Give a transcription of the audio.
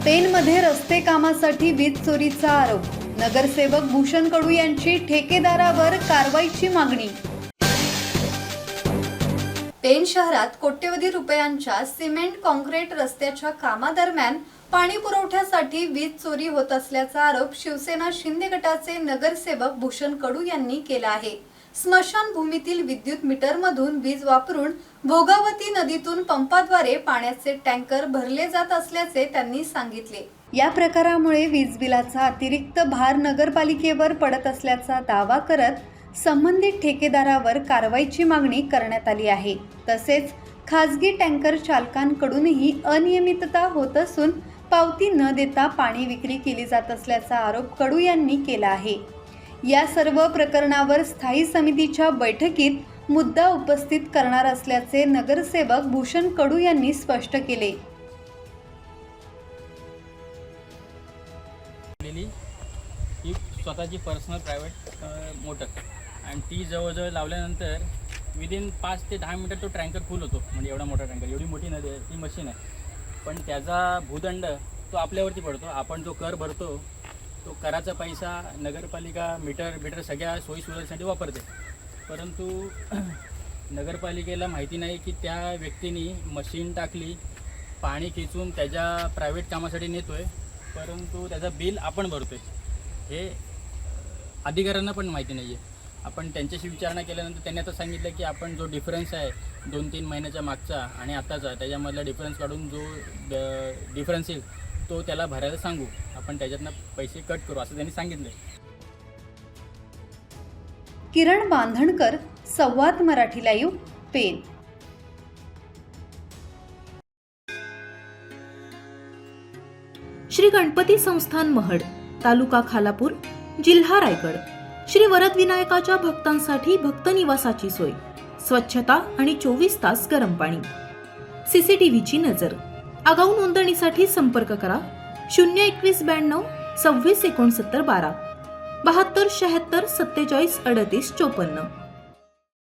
पेनमध्ये रस्ते कामासाठी वीज चोरीचा आरोप. नगरसेवक भूषण कडू यांची ठेकेदारावर कारवाईची मागणी. पेन शहरात कोट्यवधी रुपयांच्या सिमेंट कॉन्क्रीट रस्त्याच्या कामादरम्यान पाणी पुरवठ्यासाठी वीज चोरी होत असल्याचा आरोप शिवसेना शिंदे गटाचे नगरसेवक भूषण कडू यांनी केला आहे. स्मशानभूमीतील विद्युत मीटरमधून वीज वापरून भोगावती नदीतून पंपाद्वारे पाण्याचे टँकर भरले जात असल्याचे त्यांनी सांगितले. या प्रकारामुळे वीज बिलाचा अतिरिक्त भार नगरपालिकेवर पडत असल्याचा दावा करत संबंधित ठेकेदारावर कारवाईची मागणी करण्यात आली आहे. तसेच खासगी टँकर चालकांकडूनही अनियमितता होत असून पावती न देता पाणी विक्री केली जात असल्याचा आरोप कडू यांनी केला आहे. या सर्व प्रकरणावर स्थायी समितीच्या बैठकीत मुद्दा उपस्थित करणार असल्याचे नगरसेवक भूषण कडू यांनी स्पष्ट केले. ही स्वतःची पर्सनल प्रायव्हेट मोटर आणि ती जवळजवळ लावल्यानंतर विदिन 5 ते 10 मिनिटात तो टँकर फुल होतो. म्हणजे एवढा मोठा टँकर, एवढी मोठी नदी आहे, ती मशीन आहे. पण त्याचा भूदंड तो आपल्यावरती पडतो. आपण जो कर भरतो तो कराचा पैसा नगरपालिका मीटर सगळ्या सोयीसुविधांसाठी वापरते. परंतु नगरपालिकेला माहिती नाही की त्या व्यक्तीने मशीन टाकली, पाणी खेचून त्याच्या प्रायव्हेट कामासाठी नेतो आहे, परंतु त्याचा बिल आपण भरतो आहे. हे अधिकाऱ्यांना पण माहिती नाही आहे. आपण त्यांच्याशी विचारणा केल्यानंतर त्यांनी आता सांगितलं की आपण जो डिफरन्स आहे 2-3 महिन्याच्या मागचा आणि आत्ताचा त्याच्यामधला डिफरन्स काढून जो डिफरन्स येईल तो त्याला भरायला सांगू, आपण त्याच्यातनं पैसे कट करू असं त्यांनी सांगितलं. किरण बांधणकर, संवाद मराठी लाईव्ह, पेन. श्री गणपती संस्थान महड, तालुका खालापूर, जिल्हा रायगड. श्री वरदविनायकाच्या भक्तांसाठी भक्त निवासाची सोय, स्वच्छता आणि 24 तास गरम पाणी. सीसीटीव्हीची नजर. आगाऊ नोंदणीसाठी संपर्क करा 02192 26 69 12 72 76 47 38 54.